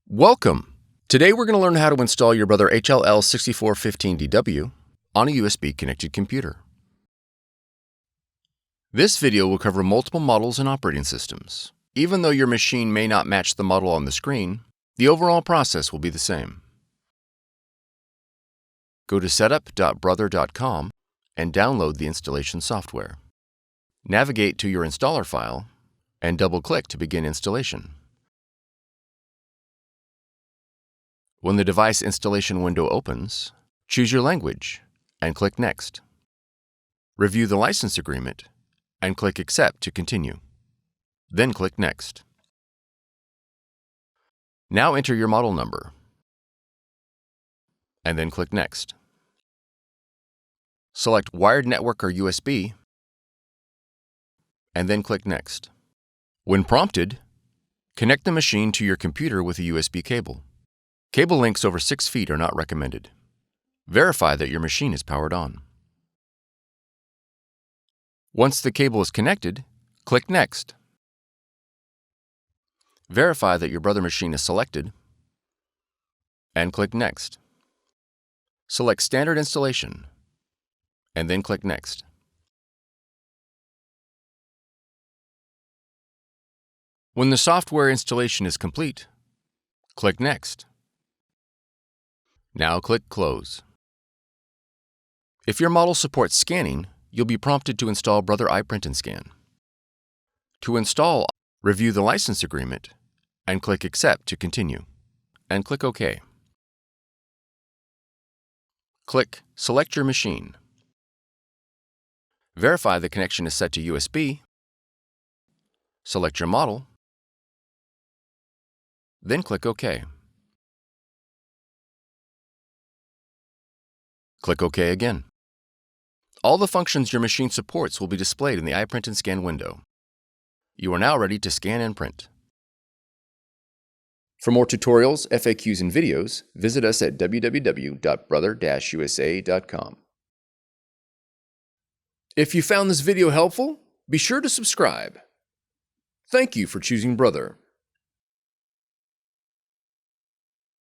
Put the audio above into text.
Welcome! Today we're going to learn how to install your Brother HL-L6415DW on a USB-connected computer. This video will cover multiple models and operating systems. Even though your machine may not match the model on the screen, the overall process will be the same. Go to setup.brother.com and download the installation software. Navigate to your installer file and double-click to begin installation. When the device installation window opens, choose your language and click Next. Review the license agreement and click Accept to continue. Then click Next. Now enter your model number and then click Next. Select Wired Network or USB and then click Next. When prompted, connect the machine to your computer with a USB cable. Cable lengths over 6 feet are not recommended. Verify that your machine is powered on. Once the cable is connected, click Next. Verify that your Brother machine is selected and click Next. Select Standard Installation and then click Next. When the software installation is complete, click Next. Now click Close. If your model supports scanning, you'll be prompted to install Brother iPrint&Scan. To install, review the license agreement and click Accept to continue, and click OK. Click Select your machine. Verify the connection is set to USB. Select your model, then click OK. Click OK again. All the functions your machine supports will be displayed in the iPrint&Scan window. You are now ready to scan and print. For more tutorials, FAQs, and videos, visit us at www.brother-usa.com. If you found this video helpful, be sure to subscribe. Thank you for choosing Brother.